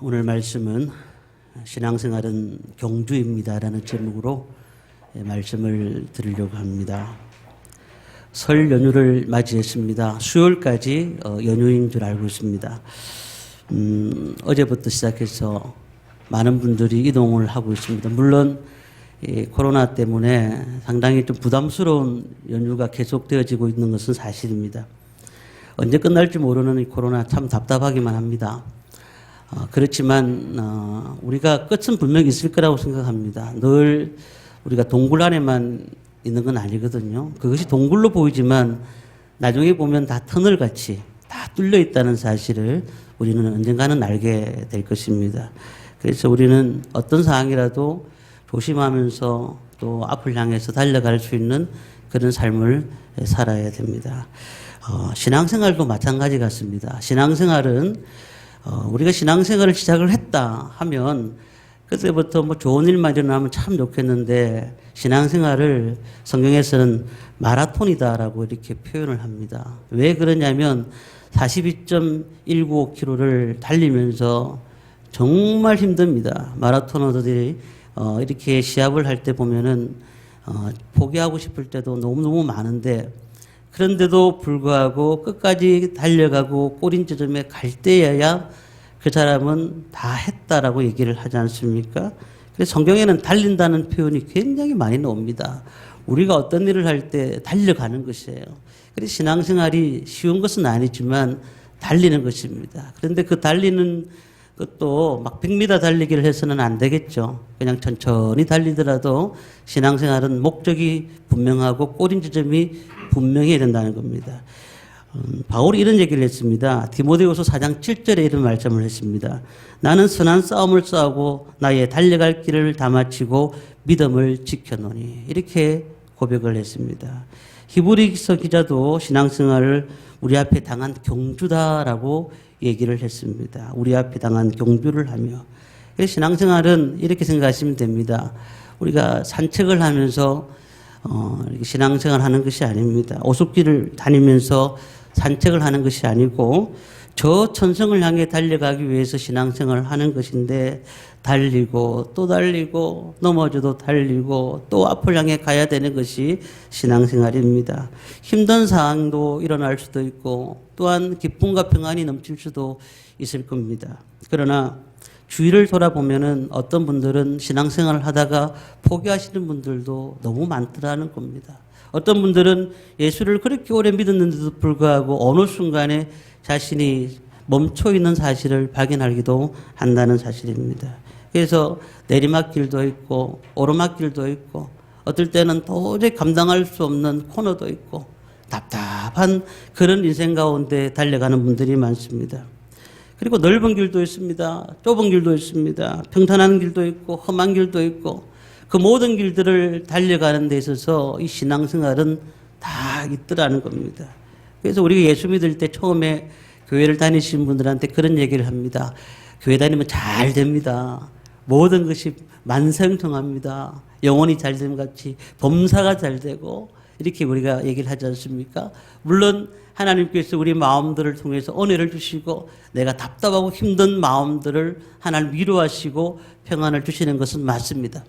오늘 말씀은 신앙생활은 경주입니다라는 제목으로 말씀을 드리려고 합니다. 설 연휴를 맞이했습니다. 수요일까지 연휴인 줄 알고 있습니다. 어제부터 시작해서 많은 분들이 이동을 하고 있습니다. 물론 코로나 때문에 상당히 좀 부담스러운 연휴가 계속되어지고 있는 것은 사실입니다. 언제 끝날지 모르는 이 코로나 참 답답하기만 합니다. 그렇지만 우리가 끝은 분명히 있을 거라고 생각합니다. 늘 우리가 동굴 안에만 있는 건 아니거든요. 그것이 동굴로 보이지만 나중에 보면 다 터널같이 다 뚫려 있다는 사실을 우리는 언젠가는 알게 될 것입니다. 그래서 우리는 어떤 상황이라도 조심하면서 또 앞을 향해서 달려갈 수 있는 그런 삶을 살아야 됩니다. 신앙생활도 마찬가지 같습니다. 신앙생활은 우리가 신앙생활을 시작을 했다 하면 그때부터 뭐 좋은 일만 일어나면 참 좋겠는데 신앙생활을 성경에서는 마라톤이다라고 이렇게 표현을 합니다. 왜 그러냐면 42.195km를 달리면서 정말 힘듭니다. 마라토너들이 이렇게 시합을 할 때 보면은 포기하고 싶을 때도 너무너무 많은데 그런데도 불구하고 끝까지 달려가고 꼬린 지점에 갈 때여야 그 사람은 다 했다라고 얘기를 하지 않습니까? 그래서 성경에는 달린다는 표현이 굉장히 많이 나옵니다. 우리가 어떤 일을 할 때 달려가는 것이에요. 그래서 신앙생활이 쉬운 것은 아니지만 달리는 것입니다. 그런데 그 달리는 것도 막 100m 달리기를 해서는 안 되겠죠. 그냥 천천히 달리더라도 신앙생활은 목적이 분명하고 꼬린 지점이 분명해야 된다는 겁니다. 바울이 이런 얘기를 했습니다. 디모데후서 4장 7절에 이런 말씀을 했습니다. 나는 선한 싸움을 싸우고 나의 달려갈 길을 다 마치고 믿음을 지켜노니 이렇게 고백을 했습니다. 히브리서 기자도 신앙생활을 우리 앞에 당한 경주다라고 얘기를 했습니다. 우리 앞에 당한 경주를 하며 신앙생활은 이렇게 생각하시면 됩니다. 우리가 산책을 하면서 신앙생활 하는 것이 아닙니다. 오솔길을 다니면서 산책을 하는 것이 아니고 저 천성을 향해 달려가기 위해서 신앙생활을 하는 것인데 달리고 또 달리고 넘어져도 달리고 또 앞을 향해 가야 되는 것이 신앙생활입니다. 힘든 상황도 일어날 수도 있고 또한 기쁨과 평안이 넘칠 수도 있을 겁니다. 그러나 주위를 돌아보면은 어떤 분들은 신앙생활을 하다가 포기하시는 분들도 너무 많더라는 겁니다. 어떤 분들은 예수를 그렇게 오래 믿었는데도 불구하고 어느 순간에 자신이 멈춰 있는 사실을 발견하기도 한다는 사실입니다. 그래서 내리막길도 있고 오르막길도 있고 어떨 때는 도저히 감당할 수 없는 코너도 있고 답답한 그런 인생 가운데 달려가는 분들이 많습니다. 그리고 넓은 길도 있습니다. 좁은 길도 있습니다. 평탄한 길도 있고 험한 길도 있고 그 모든 길들을 달려가는 데 있어서 이 신앙생활은 다 있더라는 겁니다. 그래서 우리가 예수 믿을 때 처음에 교회를 다니신 분들한테 그런 얘기를 합니다. 교회 다니면 잘 됩니다. 모든 것이 만성통합니다. 영혼이 잘 되는 같이 범사가 잘 되고 이렇게 우리가 얘기를 하지 않습니까? 물론 하나님께서 우리 마음들을 통해서 은혜를 주시고 내가 답답하고 힘든 마음들을 하나님 위로하시고 평안을 주시는 것은 맞습니다.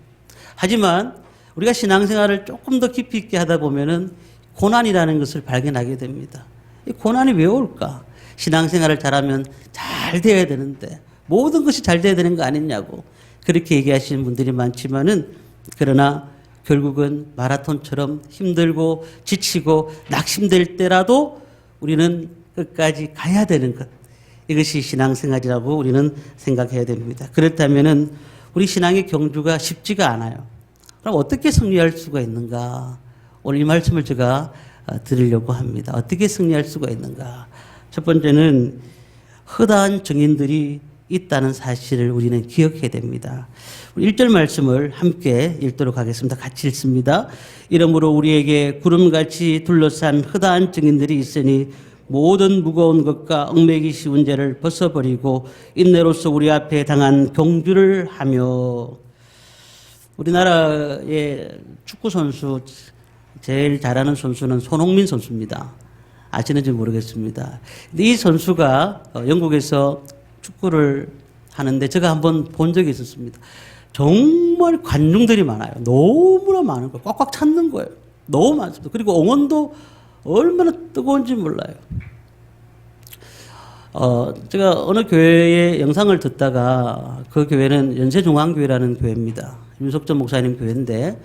하지만 우리가 신앙생활을 조금 더 깊이 있게 하다 보면은 고난이라는 것을 발견하게 됩니다. 이 고난이 왜 올까? 신앙생활을 잘하면 잘 돼야 되는데 모든 것이 잘 돼야 되는 거 아니냐고 그렇게 얘기하시는 분들이 많지만은 그러나 결국은 마라톤처럼 힘들고 지치고 낙심될 때라도 우리는 끝까지 가야 되는 것. 이것이 신앙생활이라고 우리는 생각해야 됩니다. 그렇다면은 우리 신앙의 경주가 쉽지가 않아요. 그럼 어떻게 승리할 수가 있는가? 오늘 이 말씀을 제가 드리려고 합니다. 어떻게 승리할 수가 있는가? 첫 번째는 허다한 증인들이 있다는 사실을 우리는 기억해야 됩니다. 1절 말씀을 함께 읽도록 하겠습니다. 같이 읽습니다. 이러므로 우리에게 구름같이 둘러싼 허다한 증인들이 있으니 모든 무거운 것과 얽매기 쉬운 죄를 벗어버리고 인내로서 우리 앞에 당한 경주를 하며. 우리나라의 축구 선수 제일 잘하는 선수는 손흥민 선수입니다. 아시는지 모르겠습니다. 근데 이 선수가 영국에서 축구를 하는데 제가 한번 본 적이 있었습니다. 정말 관중들이 많아요. 너무나 많은 거예요. 꽉꽉 찼는 거예요. 너무 많습니다. 그리고 응원도 얼마나 뜨거운지 몰라요. 제가 어느 교회의 영상을 듣다가 그 교회는 연세중앙교회라는 교회입니다. 윤석전 목사님 교회인데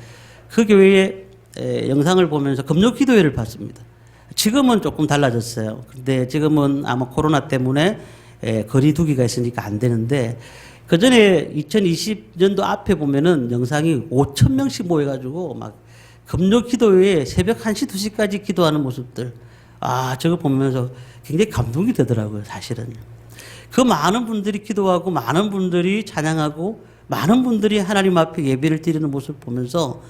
그 교회의 영상을 보면서 금요 기도회를 봤습니다. 지금은 조금 달라졌어요. 근데 지금은 아마 코로나 때문에 거리 두기가 있으니까 안 되는데 그 전에 2020년도 앞에 보면은 영상이 5,000명씩 모여가지고 막 금요 기도회에 새벽 1시, 2시까지 기도하는 모습들. 저거 보면서 굉장히 감동이 되더라고요, 사실은. 그 많은 분들이 기도하고 많은 분들이 찬양하고 많은 분들이 하나님 앞에 예배를 드리는 모습을 보면서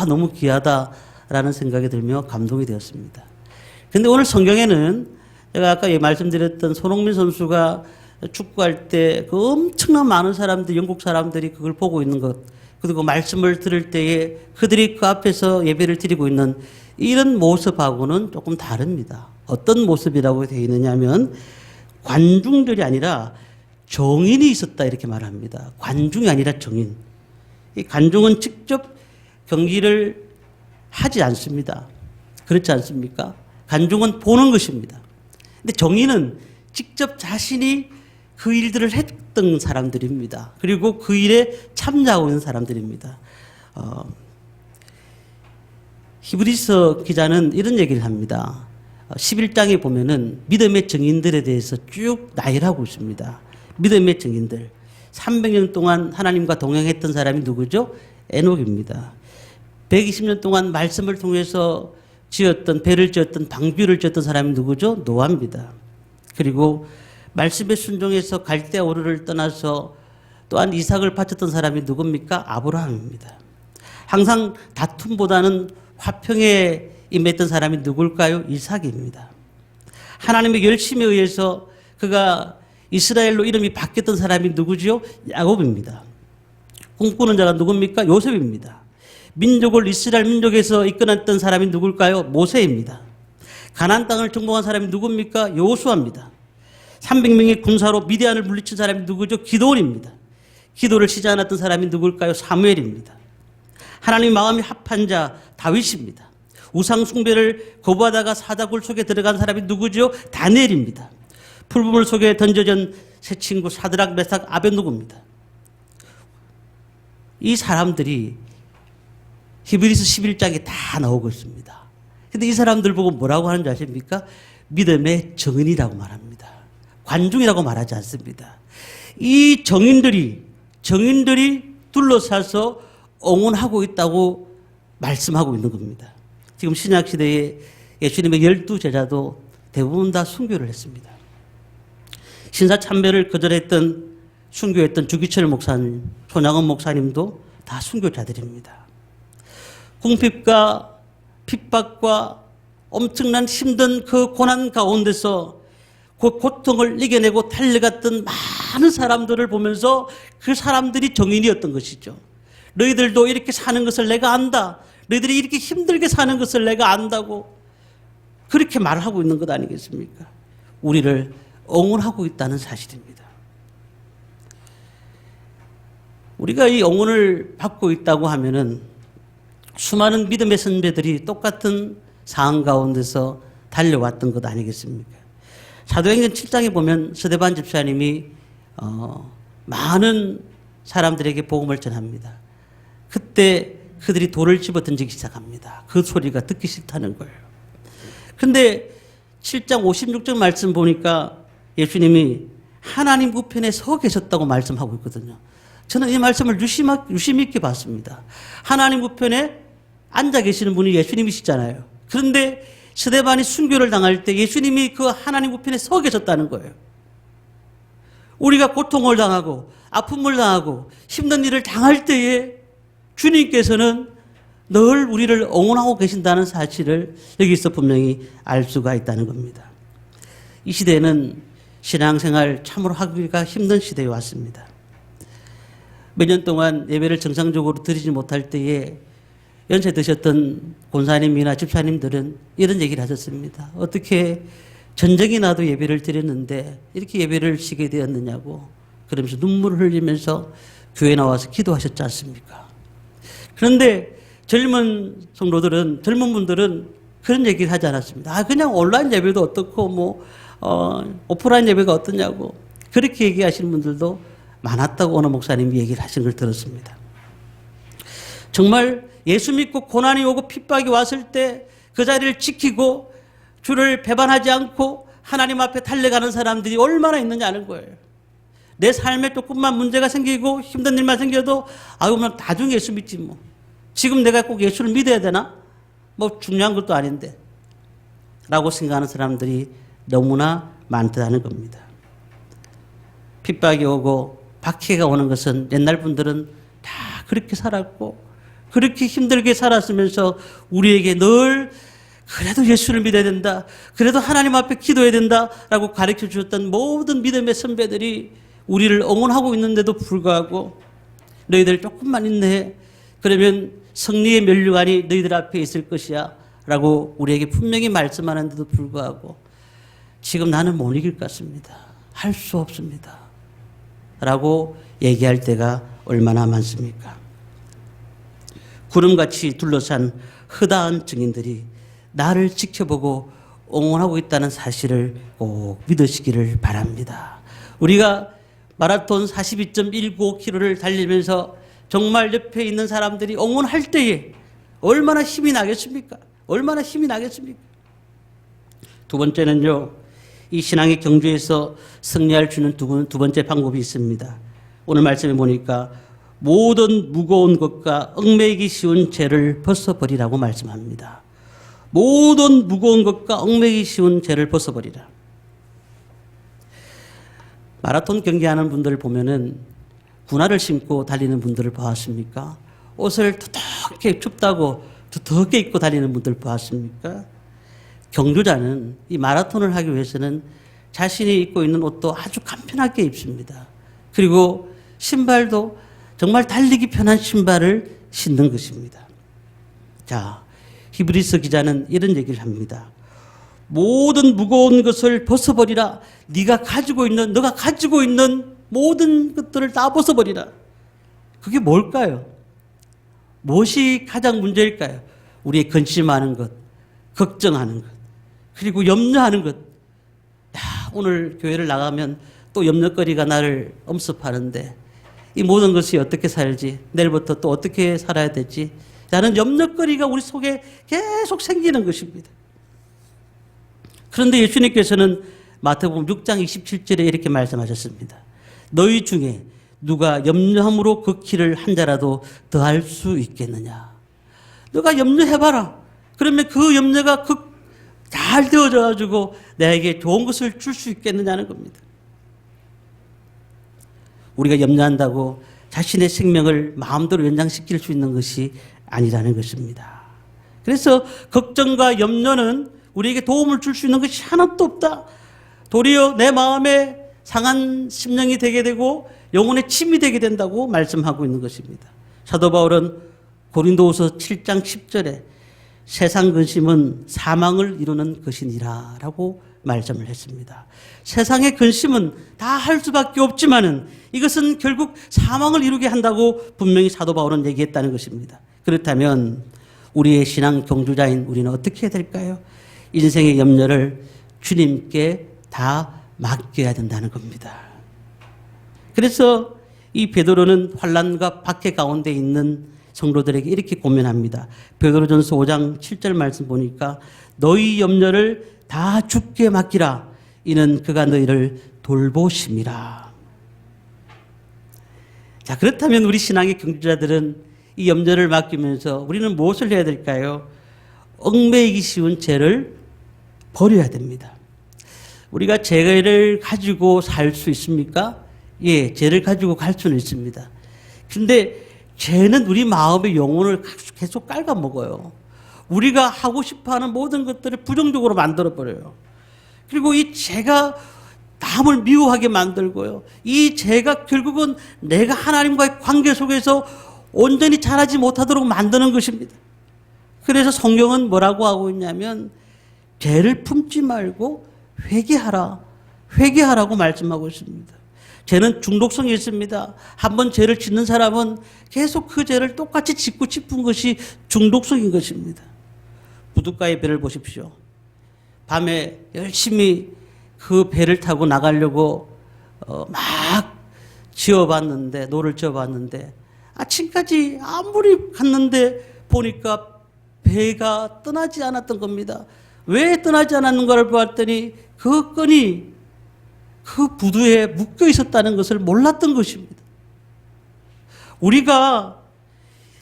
너무 귀하다라는 생각이 들며 감동이 되었습니다. 근데 오늘 성경에는 제가 아까 말씀드렸던 손흥민 선수가 축구할 때 그 엄청난 많은 사람들, 영국 사람들이 그걸 보고 있는 것, 그리고 말씀을 들을 때에 그들이 그 앞에서 예배를 드리고 있는 이런 모습하고는 조금 다릅니다. 어떤 모습이라고 되어 있느냐 하면 관중들이 아니라 정인이 있었다 이렇게 말합니다. 관중이 아니라 정인. 이 관중은 직접 경기를 하지 않습니다. 그렇지 않습니까? 관중은 보는 것입니다. 근데 정인은 직접 자신이 그 일들을 했던 사람들입니다. 그리고 그 일에 참여하고 있는 사람들입니다. 히브리서 기자는 이런 얘기를 합니다. 11장에 보면은 믿음의 증인들에 대해서 쭉 나열하고 있습니다. 믿음의 증인들. 300년 동안 하나님과 동행했던 사람이 누구죠? 에녹입니다. 120년 동안 말씀을 통해서 배를 지었던 방주를 지었던 사람이 누구죠? 노아입니다. 그리고 말씀에 순종해서 갈대아 우르를 떠나서 또한 이삭을 바쳤던 사람이 누굽니까? 아브라함입니다. 항상 다툼보다는 화평에 임했던 사람이 누굴까요? 이삭입니다. 하나님의 열심에 의해서 그가 이스라엘로 이름이 바뀌었던 사람이 누구지요? 야곱입니다. 꿈꾸는 자가 누굽니까? 요셉입니다. 민족을 이스라엘 민족에서 이끌었던 사람이 누굴까요? 모세입니다. 가나안 땅을 정복한 사람이 누굽니까? 여호수아입니다. 300명의 군사로 미디안을 물리친 사람이 누구죠? 기드온입니다. 기도를 쉬지 않았던 사람이 누굴까요? 사무엘입니다. 하나님 마음이 합한 자 다윗입니다. 우상 숭배를 거부하다가 사자굴 속에 들어간 사람이 누구죠? 다니엘입니다. 풀부물 속에 던져진 새 친구 사드락 메삭 아벳노고입니다. 이 사람들이 히브리서 11장에 다 나오고 있습니다. 근데 이 사람들 보고 뭐라고 하는지 아십니까? 믿음의 정인이라고 말합니다. 관중이라고 말하지 않습니다. 이 정인들이 둘러싸서 응원하고 있다고 말씀하고 있는 겁니다. 지금 신약시대에 예수님의 12제자도 대부분 다 순교를 했습니다. 신사참배를 거절했던 순교했던 주기철 목사님, 손양원 목사님도 다 순교자들입니다. 궁핍과 핍박과 엄청난 힘든 그 고난 가운데서 그 고통을 이겨내고 달려갔던 많은 사람들을 보면서 그 사람들이 정인이었던 것이죠. 너희들도 이렇게 사는 것을 내가 안다. 너희들이 이렇게 힘들게 사는 것을 내가 안다고 그렇게 말하고 있는 것 아니겠습니까? 우리를 응원하고 있다는 사실입니다. 우리가 이 응원을 받고 있다고 하면은 수많은 믿음의 선배들이 똑같은 상황 가운데서 달려왔던 것 아니겠습니까? 사도행전 7장에 보면 스데반 집사님이 많은 사람들에게 복음을 전합니다. 그때 그들이 돌을 집어 던지기 시작합니다. 그 소리가 듣기 싫다는 거예요. 그런데 7장 56절 말씀 보니까 예수님이 하나님 우편에 서 계셨다고 말씀하고 있거든요. 저는 이 말씀을 유심 있게 봤습니다. 하나님 우편에 앉아 계시는 분이 예수님이시잖아요. 그런데 스데반이 순교를 당할 때 예수님이 그 하나님 우편에 서 계셨다는 거예요. 우리가 고통을 당하고 아픔을 당하고 힘든 일을 당할 때에 주님께서는 늘 우리를 응원하고 계신다는 사실을 여기서 분명히 알 수가 있다는 겁니다. 이 시대는 신앙생활 참으로 하기가 힘든 시대에 왔습니다. 몇 년 동안 예배를 정상적으로 드리지 못할 때에 연세 드셨던 권사님이나 집사님들은 이런 얘기를 하셨습니다. 어떻게 전쟁이 나도 예배를 드렸는데 이렇게 예배를 쉬게 되었느냐고. 그러면서 눈물을 흘리면서 교회 나와서 기도하셨지 않습니까? 그런데 젊은 성도들은, 젊은 분들은 그런 얘기를 하지 않았습니다. 그냥 온라인 예배도 어떻고, 오프라인 예배가 어떠냐고. 그렇게 얘기하시는 분들도 많았다고 어느 목사님이 얘기를 하신 걸 들었습니다. 정말 예수 믿고 고난이 오고 핍박이 왔을 때 그 자리를 지키고 주를 배반하지 않고 하나님 앞에 달려가는 사람들이 얼마나 있느냐는 거예요. 내 삶에 조금만 문제가 생기고 힘든 일만 생겨도 그럼 나중에 예수 믿지 뭐. 지금 내가 꼭 예수를 믿어야 되나? 뭐 중요한 것도 아닌데. 라고 생각하는 사람들이 너무나 많다는 겁니다. 핍박이 오고 박해가 오는 것은 옛날 분들은 다 그렇게 살았고 그렇게 힘들게 살았으면서 우리에게 늘 그래도 예수를 믿어야 된다. 그래도 하나님 앞에 기도해야 된다라고 가르쳐 주셨던 모든 믿음의 선배들이 우리를 응원하고 있는데도 불구하고 너희들 조금만 인내해. 그러면 승리의 면류관이 너희들 앞에 있을 것이야. 라고 우리에게 분명히 말씀하는데도 불구하고 지금 나는 못 이길 것 같습니다. 할 수 없습니다. 라고 얘기할 때가 얼마나 많습니까? 구름같이 둘러싼 허다한 증인들이 나를 지켜보고 응원하고 있다는 사실을 꼭 믿으시기를 바랍니다. 우리가 마라톤 42.195km를 달리면서 정말 옆에 있는 사람들이 응원할 때에 얼마나 힘이 나겠습니까? 얼마나 힘이 나겠습니까? 두 번째는요, 이 신앙의 경주에서 승리할 수 있는 두 번째 방법이 있습니다. 오늘 말씀에 보니까 모든 무거운 것과 얽매이기 쉬운 죄를 벗어버리라고 말씀합니다. 모든 무거운 것과 얽매이기 쉬운 죄를 벗어버리라. 마라톤 경기하는 분들을 보면은 군화를 신고 달리는 분들을 보았습니까? 옷을 두텁게 춥다고 두텁게 입고 달리는 분들 보았습니까? 경주자는 이 마라톤을 하기 위해서는 자신이 입고 있는 옷도 아주 간편하게 입습니다. 그리고 신발도 정말 달리기 편한 신발을 신는 것입니다. 자, 히브리서 기자는 이런 얘기를 합니다. 모든 무거운 것을 벗어버리라. 너가 가지고 있는 모든 것들을 다 벗어버리라. 그게 뭘까요? 무엇이 가장 문제일까요? 우리의 근심하는 것, 걱정하는 것, 그리고 염려하는 것. 오늘 교회를 나가면 또 염려거리가 나를 엄습하는데 이 모든 것이 어떻게 살지? 내일부터 또 어떻게 살아야 되지? 라는 염려거리가 우리 속에 계속 생기는 것입니다. 그런데 예수님께서는 마태복음 6장 27절에 이렇게 말씀하셨습니다. 너희 중에 누가 염려함으로 그 키를 한 자라도 더할 수 있겠느냐. 너가 염려해봐라. 그러면 그 염려가 잘 되어져가지고 나에게 좋은 것을 줄 수 있겠느냐는 겁니다. 우리가 염려한다고 자신의 생명을 마음대로 연장시킬 수 있는 것이 아니라는 것입니다. 그래서 걱정과 염려는 우리에게 도움을 줄 수 있는 것이 하나도 없다. 도리어 내 마음에 상한 심령이 되게 되고 영혼의 침이 되게 된다고 말씀하고 있는 것입니다. 사도 바울은 고린도후서 7장 10절에 세상 근심은 사망을 이루는 것이니라 라고 말씀을 했습니다. 세상의 근심은 다 할 수밖에 없지만은 이것은 결국 사망을 이루게 한다고 분명히 사도 바울은 얘기했다는 것입니다. 그렇다면 우리의 신앙 경주자인 우리는 어떻게 해야 될까요? 인생의 염려를 주님께 다 맡겨야 된다는 겁니다. 그래서 이 베드로는 환난과 박해 가운데 있는 성도들에게 이렇게 고면합니다. 베드로전서 5장 7절 말씀 보니까 너희 염려를 다 주께 맡기라. 이는 그가 너희를 돌보심이라. 자, 그렇다면 우리 신앙의 경주자들은 이 염려를 맡기면서 우리는 무엇을 해야 될까요? 얽매이기 쉬운 죄를 버려야 됩니다. 우리가 죄를 가지고 살 수 있습니까? 예, 죄를 가지고 갈 수는 있습니다. 근데 죄는 우리 마음의 영혼을 계속 깔아먹어요. 우리가 하고 싶어하는 모든 것들을 부정적으로 만들어버려요. 그리고 이 죄가 남을 미워하게 만들고요. 이 죄가 결국은 내가 하나님과의 관계 속에서 온전히 자라지 못하도록 만드는 것입니다. 그래서 성경은 뭐라고 하고 있냐면 죄를 품지 말고 회개하라. 회개하라고 말씀하고 있습니다. 죄는 중독성이 있습니다. 한번 죄를 짓는 사람은 계속 그 죄를 똑같이 짓고 싶은 것이 중독성인 것입니다. 부둣가의 배를 보십시오. 밤에 열심히 그 배를 타고 나가려고 막 지어봤는데, 노를 지어봤는데 아침까지 아무리 갔는데 보니까 배가 떠나지 않았던 겁니다. 왜 떠나지 않았는가를 보았더니 그 끈이 그 부두에 묶여 있었다는 것을 몰랐던 것입니다. 우리가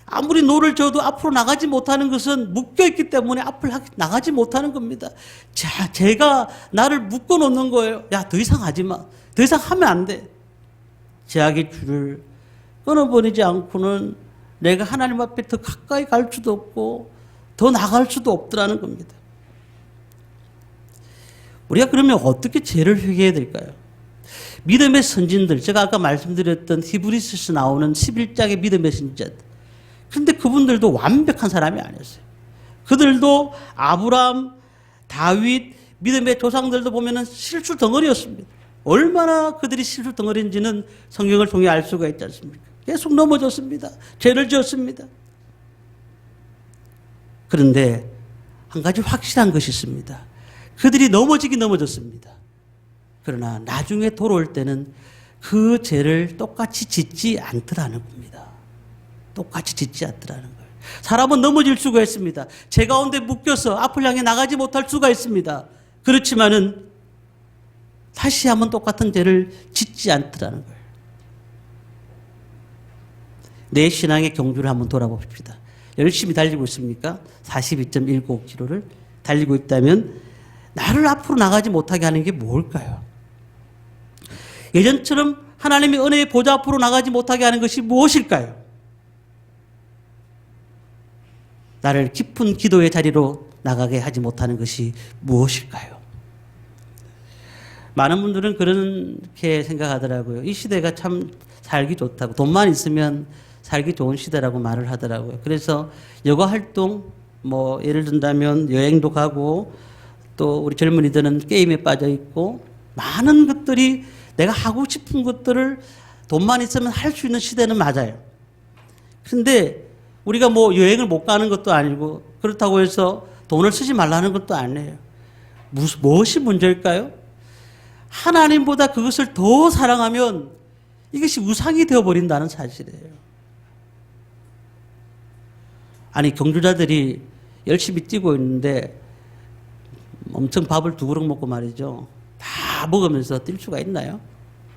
아무리 노를 저어도 앞으로 나가지 못하는 것은 묶여 있기 때문에 앞을 나가지 못하는 겁니다. 자, 제가 나를 묶어 놓는 거예요. 야, 더 이상 하지 마. 더 이상 하면 안 돼. 제약의 줄을 끊어버리지 않고는 내가 하나님 앞에 더 가까이 갈 수도 없고 더 나갈 수도 없더라는 겁니다. 우리가 그러면 어떻게 죄를 회개해야 될까요? 믿음의 선진들, 제가 아까 말씀드렸던 히브리서에서 나오는 11장의 믿음의 선지자들. 그런데 그분들도 완벽한 사람이 아니었어요. 그들도 아브라함, 다윗, 믿음의 조상들도 보면은 실수 덩어리였습니다. 얼마나 그들이 실수 덩어리인지는 성경을 통해 알 수가 있지 않습니까? 계속 넘어졌습니다. 죄를 지었습니다. 그런데 한 가지 확실한 것이 있습니다. 그들이 넘어지긴 넘어졌습니다. 그러나 나중에 돌아올 때는 그 죄를 똑같이 짓지 않더라는 겁니다. 똑같이 짓지 않더라는 거예요. 사람은 넘어질 수가 있습니다. 죄 가운데 묶여서 앞을 향해 나가지 못할 수가 있습니다. 그렇지만은 다시 한번 똑같은 죄를 짓지 않더라는 거예요. 내 신앙의 경주를 한번 돌아봅시다. 열심히 달리고 있습니까? 42.195km를 달리고 있다면 나를 앞으로 나가지 못하게 하는 게 뭘까요? 예전처럼 하나님의 은혜의 보좌 앞으로 나가지 못하게 하는 것이 무엇일까요? 나를 깊은 기도의 자리로 나가게 하지 못하는 것이 무엇일까요? 많은 분들은 그렇게 생각하더라고요. 이 시대가 참 살기 좋다고, 돈만 있으면 살기 좋은 시대라고 말을 하더라고요. 그래서 여가 활동, 뭐 예를 든다면 여행도 가고 또 우리 젊은이들은 게임에 빠져 있고 많은 것들이 내가 하고 싶은 것들을 돈만 있으면 할 수 있는 시대는 맞아요. 그런데 우리가 뭐 여행을 못 가는 것도 아니고 그렇다고 해서 돈을 쓰지 말라는 것도 아니에요. 무엇이 문제일까요? 하나님보다 그것을 더 사랑하면 이것이 우상이 되어버린다는 사실이에요. 아니, 경주자들이 열심히 뛰고 있는데 엄청 밥을 두 그릇 먹고 말이죠. 다 먹으면서 뛸 수가 있나요?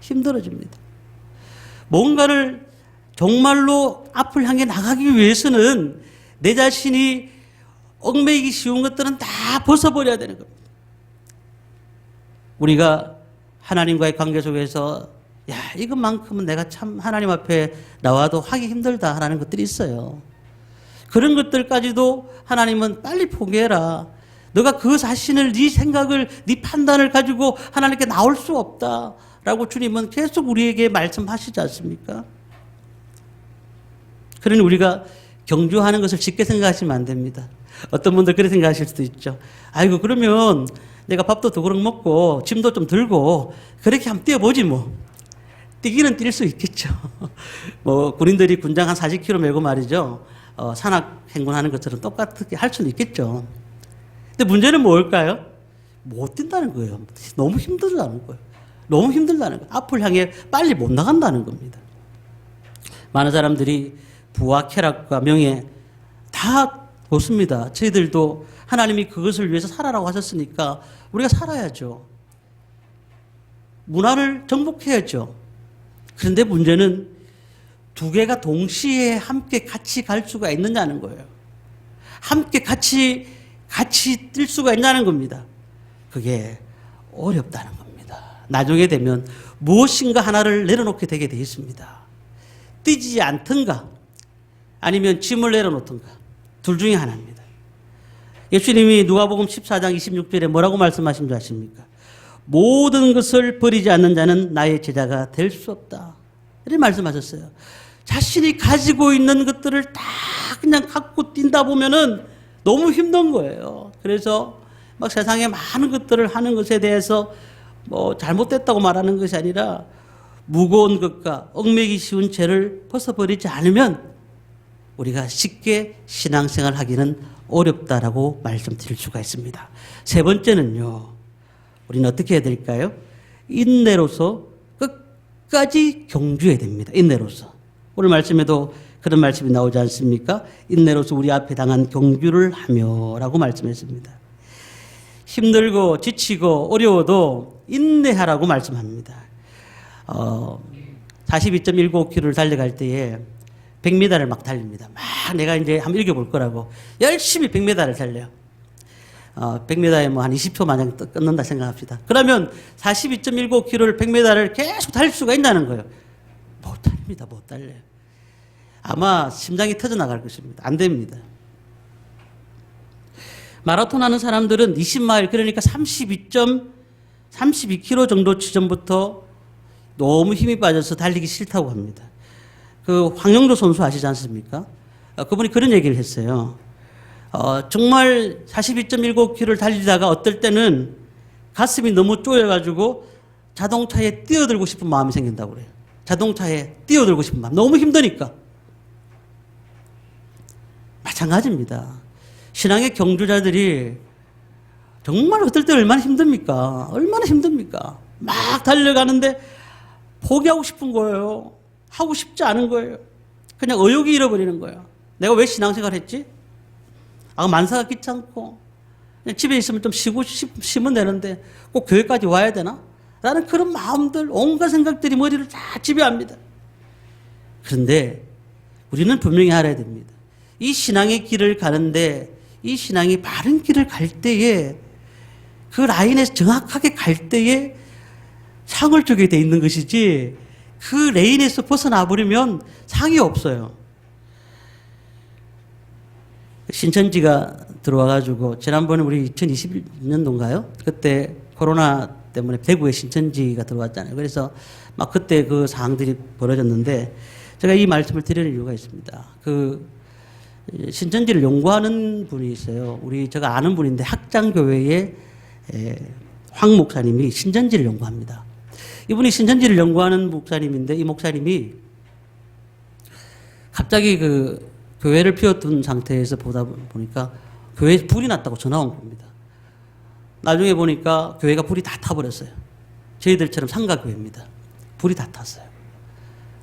힘들어집니다. 뭔가를 정말로 앞을 향해 나가기 위해서는 내 자신이 얽매이기 쉬운 것들은 다 벗어버려야 되는 겁니다. 우리가 하나님과의 관계 속에서 야, 이것만큼은 내가 참 하나님 앞에 나와도 하기 힘들다 하는 것들이 있어요. 그런 것들까지도 하나님은 빨리 포기해라. 너가 그 자신을, 네 생각을, 네 판단을 가지고 하나님께 나올 수 없다라고 주님은 계속 우리에게 말씀하시지 않습니까? 그러니 우리가 경주하는 것을 쉽게 생각하시면 안 됩니다. 어떤 분들 그렇게 생각하실 수도 있죠. 아이고, 그러면 내가 밥도 두 그릇 먹고 짐도 좀 들고 그렇게 한번 뛰어보지 뭐. 뛰기는 뛸 수 있겠죠. 뭐 군인들이 군장 한 40km 메고 말이죠. 산악 행군하는 것처럼 똑같게 할 수는 있겠죠. 근데 문제는 뭘까요? 못 뛴다는 거예요. 너무 힘들다는 거예요. 너무 힘들다는 거예요. 앞을 향해 빨리 못 나간다는 겁니다. 많은 사람들이 부와 쾌락과 명예 다 좋습니다. 저희들도 하나님이 그것을 위해서 살아라고 하셨으니까 우리가 살아야죠. 문화를 정복해야죠. 그런데 문제는 두 개가 동시에 함께 같이 갈 수가 있느냐는 거예요. 함께 같이 뛸 수가 있냐는 겁니다. 그게 어렵다는 겁니다. 나중에 되면 무엇인가 하나를 내려놓게 되게 되어 있습니다. 뛰지 않든가 아니면 짐을 내려놓든가 둘 중에 하나입니다. 예수님이 누가복음 14장 26절에 뭐라고 말씀하신 줄 아십니까? 모든 것을 버리지 않는 자는 나의 제자가 될 수 없다. 이렇게 말씀하셨어요. 자신이 가지고 있는 것들을 다 그냥 갖고 뛴다 보면은 너무 힘든 거예요. 그래서 막 세상에 많은 것들을 하는 것에 대해서 뭐 잘못됐다고 말하는 것이 아니라 무거운 것과 얽매기 쉬운 죄를 벗어버리지 않으면 우리가 쉽게 신앙생활 하기는 어렵다라고 말씀드릴 수가 있습니다. 세 번째는요, 우리는 어떻게 해야 될까요? 인내로서 끝까지 경주해야 됩니다. 인내로서. 오늘 말씀에도 그런 말씀이 나오지 않습니까? 인내로서 우리 앞에 당한 경주를 하며 라고 말씀했습니다. 힘들고 지치고 어려워도 인내하라고 말씀합니다. 42.195km를 달려갈 때에 100m를 막 달립니다. 막 내가 이제 한번 이겨볼 거라고 열심히 100m를 달려요. 100m에 뭐 한 20초 마냥 끊는다 생각합시다. 그러면 42.195km를 100m를 계속 달릴 수가 있다는 거예요. 못 달립니다. 못 달려요. 아마 심장이 터져나갈 것입니다. 안 됩니다. 마라톤 하는 사람들은 20마일, 그러니까 32km 정도 지점부터 너무 힘이 빠져서 달리기 싫다고 합니다. 그 황영조 선수 아시지 않습니까? 그분이 그런 얘기를 했어요. 정말 42.195km를 달리다가 어떨 때는 가슴이 너무 쪼여가지고 자동차에 뛰어들고 싶은 마음이 생긴다고 그래요. 자동차에 뛰어들고 싶은 마음. 너무 힘드니까. 마찬가지입니다. 신앙의 경주자들이 정말 어떨 때 얼마나 힘듭니까? 얼마나 힘듭니까? 막 달려가는데 포기하고 싶은 거예요. 하고 싶지 않은 거예요. 그냥 의욕이 잃어버리는 거예요. 내가 왜 신앙생활 했지? 만사가 귀찮고 그냥 집에 있으면 좀 쉬면 되는데 꼭 교회까지 와야 되나? 라는 그런 마음들, 온갖 생각들이 머리를 다 지배합니다. 그런데 우리는 분명히 알아야 됩니다. 이 신앙의 길을 가는데, 이 신앙이 바른 길을 갈 때에, 그 라인에서 정확하게 갈 때에 상을 주게 돼 있는 것이지, 그 레인에서 벗어나 버리면 상이 없어요. 신천지가 들어와가지고, 지난번에 우리 2021년도인가요? 그때 코로나 때문에 대구에 신천지가 들어왔잖아요. 그래서 막 그때 그 상황들이 벌어졌는데, 제가 이 말씀을 드리는 이유가 있습니다. 신천지를 연구하는 분이 있어요. 제가 아는 분인데 학장교회의 황 목사님이 신천지를 연구합니다. 이분이 신천지를 연구하는 목사님인데 이 목사님이 갑자기 그 교회를 비웠던 상태에서 보다 보니까 교회에 불이 났다고 전화 온 겁니다. 나중에 보니까 교회가 불이 다 타버렸어요. 저희들처럼 상가교회입니다. 불이 다 탔어요.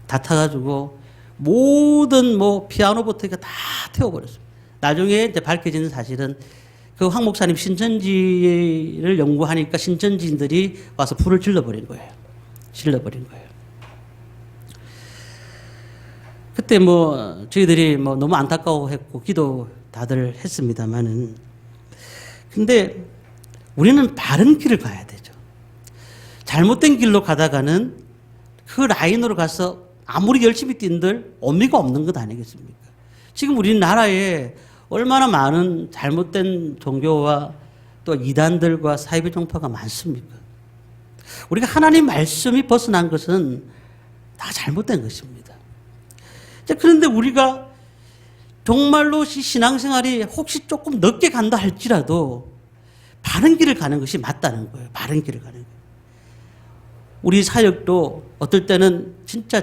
다 타가지고 모든 피아노부터 다 태워버렸습니다. 나중에 이제 밝혀지는 사실은 그 황 목사님 신천지를 연구하니까 신천지인들이 와서 불을 질러버린 거예요. 질러버린 거예요. 그때 저희들이 너무 안타까워했고 기도 다들 했습니다만은, 근데 우리는 바른 길을 가야 되죠. 잘못된 길로 가다가는 그 라인으로 가서 아무리 열심히 뛴들 의미가 없는 것 아니겠습니까? 지금 우리나라에 얼마나 많은 잘못된 종교와 또 이단들과 사이비 종파가 많습니까? 우리가 하나님 말씀이 벗어난 것은 다 잘못된 것입니다. 그런데 우리가 정말로 신앙생활이 혹시 조금 늦게 간다 할지라도 바른 길을 가는 것이 맞다는 거예요. 바른 길을 가는 거예요. 우리 사역도 어떨 때는 진짜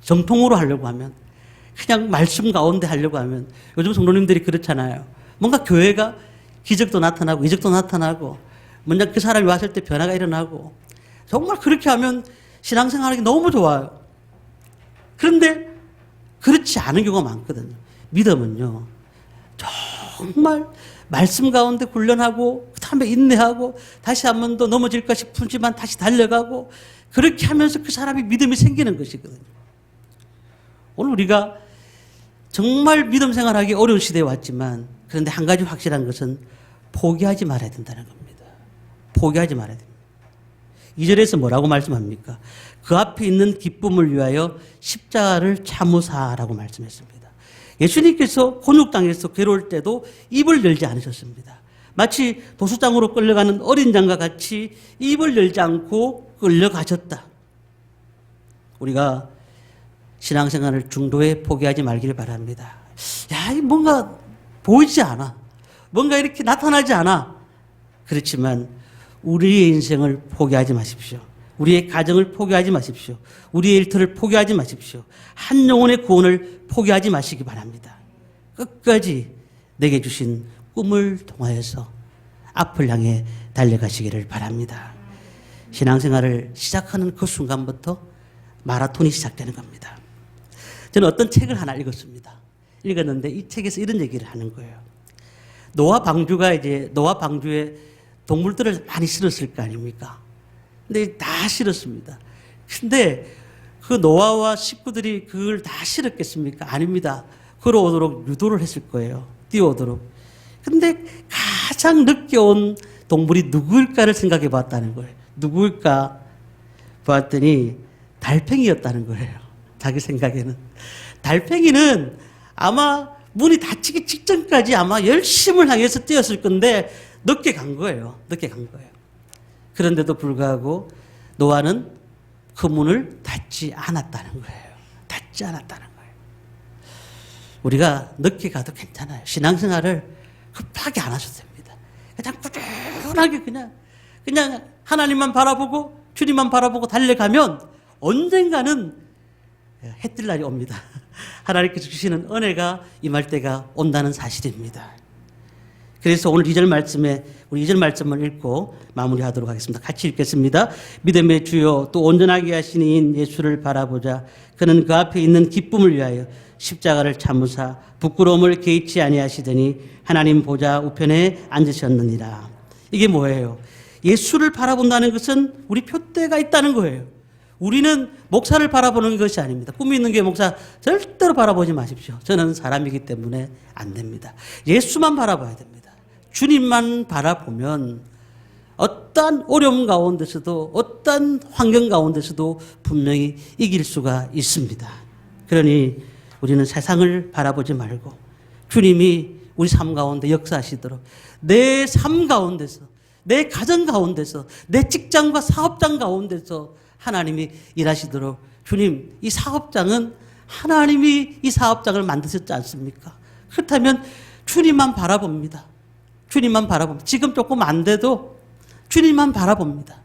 정통으로 하려고 하면, 그냥 말씀 가운데 하려고 하면, 요즘 성도님들이 그렇잖아요. 뭔가 교회가 기적도 나타나고 이적도 나타나고 뭔가 그 사람이 왔을 때 변화가 일어나고, 정말 그렇게 하면 신앙생활하기 너무 좋아요. 그런데 그렇지 않은 경우가 많거든요. 믿음은요, 정말 말씀 가운데 훈련하고 그 다음에 인내하고 다시 한 번 더 넘어질까 싶지만 다시 달려가고, 그렇게 하면서 그 사람이 믿음이 생기는 것이거든요. 오늘 우리가 정말 믿음 생활하기 어려운 시대에 왔지만, 그런데 한 가지 확실한 것은 포기하지 말아야 된다는 겁니다. 포기하지 말아야 됩니다. 2절에서 뭐라고 말씀합니까? 그 앞에 있는 기쁨을 위하여 십자가를 참으사라고 말씀했습니다. 예수님께서 곤욕당해서 괴로울 때도 입을 열지 않으셨습니다. 마치 도수장으로 끌려가는 어린 양과 같이 입을 열지 않고 끌려가셨다. 우리가 신앙생활을 중도에 포기하지 말기를 바랍니다. 뭔가 보이지 않아. 뭔가 이렇게 나타나지 않아. 그렇지만 우리의 인생을 포기하지 마십시오. 우리의 가정을 포기하지 마십시오. 우리의 일터를 포기하지 마십시오. 한 영혼의 구원을 포기하지 마시기 바랍니다. 끝까지 내게 주신 꿈을 통하여서 앞을 향해 달려가시기를 바랍니다. 신앙생활을 시작하는 그 순간부터 마라톤이 시작되는 겁니다. 저는 어떤 책을 하나 읽었습니다. 읽었는데 이 책에서 이런 얘기를 하는 거예요. 노아 방주에 동물들을 많이 실었을 거 아닙니까? 근데 다 실었습니다. 근데 그 노아와 식구들이 그걸 다 실었겠습니까? 아닙니다. 걸어오도록 유도를 했을 거예요. 뛰어오도록. 근데 가장 늦게 온 동물이 누구일까를 생각해 봤다는 거예요. 누구일까 봤더니 달팽이였다는 거예요. 자기 생각에는. 달팽이는 아마 문이 닫히기 직전까지 아마 열심을 향해서 뛰었을 건데 늦게 간 거예요. 늦게 간 거예요. 그런데도 불구하고 노아는 그 문을 닫지 않았다는 거예요. 닫지 않았다는 거예요. 우리가 늦게 가도 괜찮아요. 신앙생활을 급하게 안 하셔도 됩니다. 그냥 꾸준하게 그냥 하나님만 바라보고 주님만 바라보고 달려가면 언젠가는 해 뜰 날이 옵니다. 하나님께서 주시는 은혜가 임할 때가 온다는 사실입니다. 그래서 오늘 2절 말씀에 우리 2절 말씀을 읽고 마무리하도록 하겠습니다. 같이 읽겠습니다. 믿음의 주요 또 온전하게 하시는 이인 예수를 바라보자. 그는 그 앞에 있는 기쁨을 위하여 십자가를 참으사 부끄러움을 개의치 아니하시더니 하나님 보좌 우편에 앉으셨느니라. 이게 뭐예요? 예수를 바라본다는 것은 우리 표대가 있다는 거예요. 우리는 목사를 바라보는 것이 아닙니다. 꿈이 있는 게 목사 절대로 바라보지 마십시오. 저는 사람이기 때문에 안 됩니다. 예수만 바라봐야 됩니다. 주님만 바라보면 어떠한 어려움 가운데서도 어떠한 환경 가운데서도 분명히 이길 수가 있습니다. 그러니 우리는 세상을 바라보지 말고 주님이 우리 삶 가운데 역사하시도록 내 삶 가운데서 내 가정 가운데서 내 직장과 사업장 가운데서 하나님이 일하시도록 주님 이 사업장은 하나님이 이 사업장을 만드셨지 않습니까? 그렇다면 주님만 바라봅니다. 주님만 바라봅니다. 지금 조금 안 돼도 주님만 바라봅니다.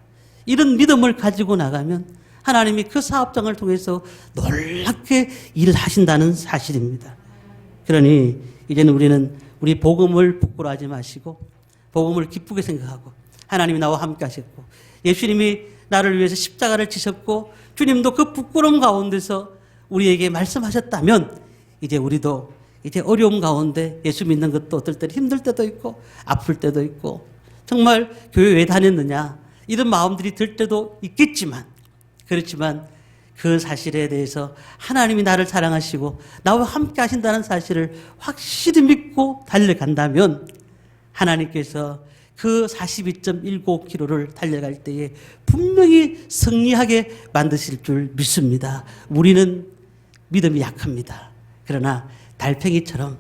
이런 믿음을 가지고 나가면 하나님이 그 사업장을 통해서 놀랍게 일을 하신다는 사실입니다. 그러니 이제는 우리는 우리 복음을 부끄러워하지 마시고 복음을 기쁘게 생각하고 하나님이 나와 함께 하셨고 예수님이 나를 위해서 십자가를 지셨고 주님도 그 부끄러움 가운데서 우리에게 말씀하셨다면 이제 우리도 이제 어려움 가운데 예수 믿는 것도 어떨 때는 힘들 때도 있고 아플 때도 있고 정말 교회 왜 다녔느냐 이런 마음들이 들 때도 있겠지만 그렇지만 그 사실에 대해서 하나님이 나를 사랑하시고 나와 함께 하신다는 사실을 확실히 믿고 달려간다면 하나님께서 그 42.195km를 달려갈 때에 분명히 승리하게 만드실 줄 믿습니다. 우리는 믿음이 약합니다. 그러나 달팽이처럼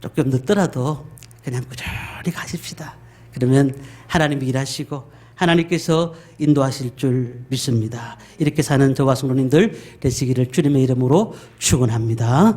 조금 늦더라도 그냥 꾸준히 가십시다. 그러면 하나님이 일하시고 하나님께서 인도하실 줄 믿습니다. 이렇게 사는 저와 성도님들 되시기를 주님의 이름으로 축원합니다.